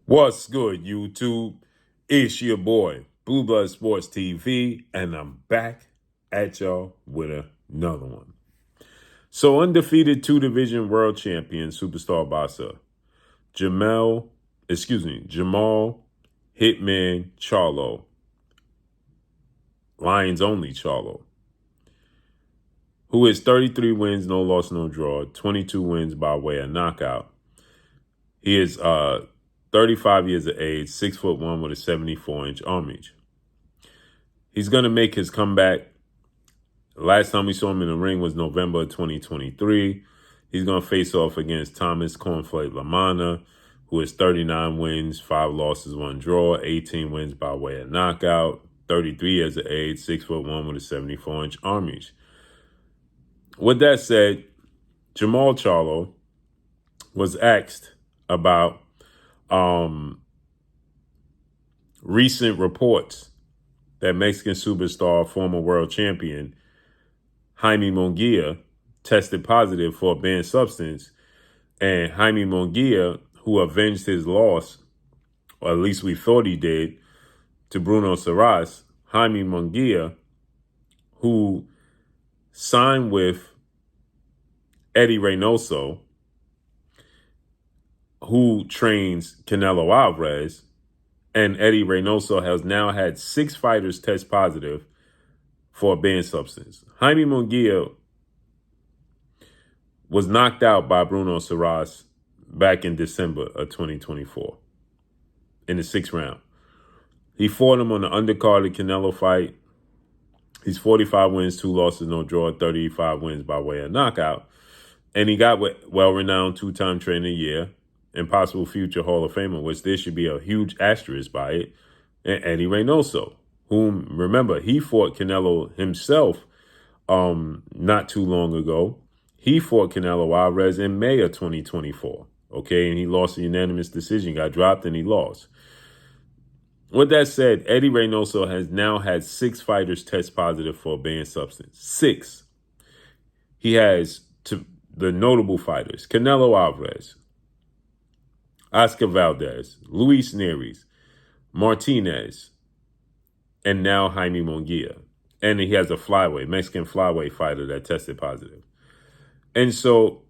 What's good, YouTube? It's your boy, Blue Blood Sports TV, and I'm back at y'all with another one. So, undefeated two-division world champion superstar boxer Jermall Hitman Charlo, Lions only Charlo, who is 33 wins, no loss, no draw, 22 wins by way of knockout. He is 35 years of age, 6'1" with a 74-inch arm reach. He's going to make his comeback. Last time we saw him in the ring was November 2023. He's going to face off against Thomas Cornflake Lamana, who has 39 wins, 5 losses, 1 draw, 18 wins by way of knockout, 33 years of age, 6'1" with a 74-inch arm reach. With that said, Jermall Charlo was asked about recent reports that Mexican superstar, former world champion Jaime Munguia tested positive for a banned substance, and Jaime Munguia, who avenged his loss, or at least we thought he did, to Bruno Saras, Jaime Munguia, who signed with Eddie Reynoso, who trains Canelo Alvarez, and Eddie Reynoso has now had 6 fighters test positive for a banned substance. Jaime Munguia was knocked out by Bruno Saras back in December of 2024 in the 6th round. He fought him on the undercard of Canelo fight. He's 45 wins, 2 losses, no draw, 35 wins by way of knockout. And he got well-renowned 2-time trainer of the year and possible future Hall of Famer, which there should be a huge asterisk by it, and Eddie Reynoso, whom, remember, he fought Canelo himself not too long ago. He fought Canelo Alvarez in May of 2024, okay? And he lost a unanimous decision, got dropped, and he lost. With that said, Eddie Reynoso has now had 6 fighters test positive for a banned substance. 6. He has the notable fighters: Canelo Alvarez, Oscar Valdez, Luis Neris, Martinez, and now Jaime Munguia. And he has a Mexican flyweight fighter that tested positive. And so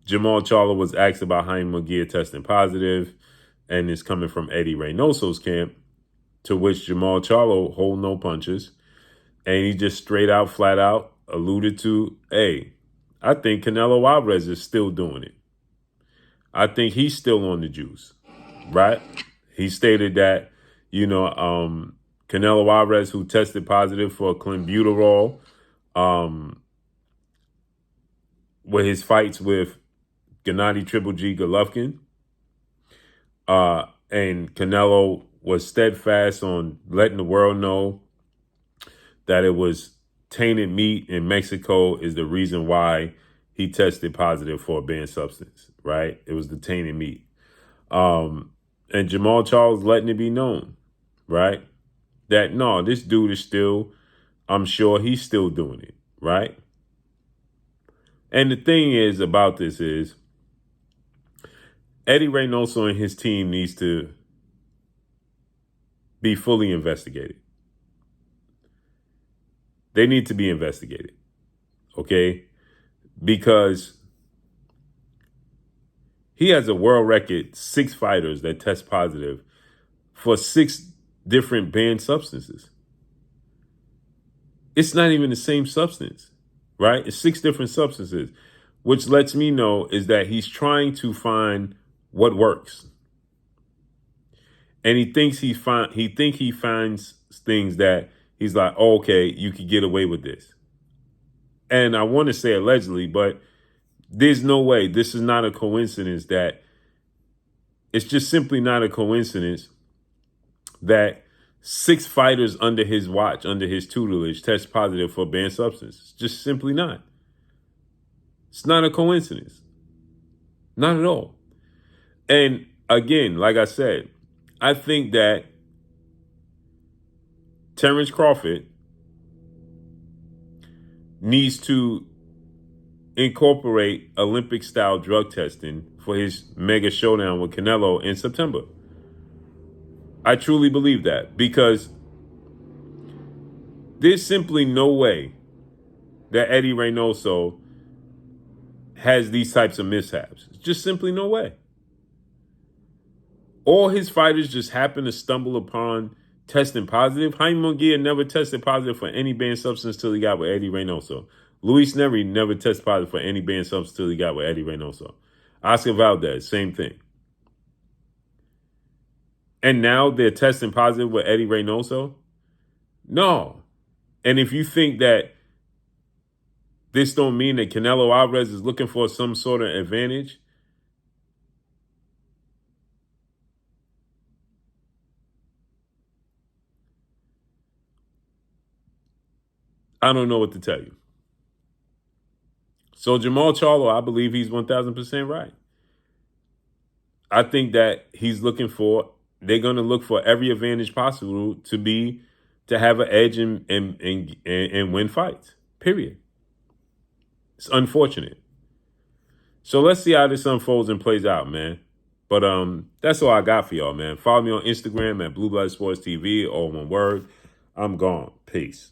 Jermall Charlo was asked about Jaime Munguia testing positive, and it's coming from Eddie Reynoso's camp, to which Jermall Charlo hold no punches. And he just straight out, flat out alluded to, hey, I think Canelo Alvarez is still doing it. I think he's still on the juice, right? He stated that, Canelo Alvarez, who tested positive for clenbuterol, with his fights with Gennady Triple G Golovkin, and Canelo was steadfast on letting the world know that it was tainted meat in Mexico is the reason why he tested positive for a banned substance, right? It was the tainted meat. And Jermall Charlo's letting it be known, right? That, no, this dude is still, I'm sure he's still doing it, right? And the thing is about this is Eddie Reynoso and his team needs to be fully investigated. They need to be investigated, okay? Because he has a world record 6 fighters that test positive for 6 different banned substances. It's not even the same substance, right? It's 6 different substances, which lets me know is that he's trying to find what works. And he thinks he finds things that he's like, oh, okay, you could get away with this. And I want to say allegedly, but there's no way. This is not a coincidence that it's just simply not a coincidence that 6 fighters under his watch, under his tutelage, test positive for banned substance. It's just simply not. It's not a coincidence. Not at all. And again, like I said, I think that Terrence Crawford needs to incorporate Olympic-style drug testing for his mega showdown with Canelo in September. I truly believe that, because there's simply no way that Eddie Reynoso has these types of mishaps. Just simply no way. All his fighters just happen to stumble upon testing positive. Jaime Munguia never tested positive for any banned substance till he got with Eddie Reynoso. Luis Neri never tested positive for any banned substance till he got with Eddie Reynoso. Oscar Valdez, same thing. And now they're testing positive with Eddie Reynoso? No. And if you think that this don't mean that Canelo Alvarez is looking for some sort of advantage, I don't know what to tell you. So Jermall Charlo, I believe he's 1,000% right. I think that they're going to look for every advantage possible to have an edge and win fights, period. It's unfortunate. So let's see how this unfolds and plays out, man. But that's all I got for y'all, man. Follow me on Instagram at Blue Blood Sports TV, all one word. I'm gone. Peace.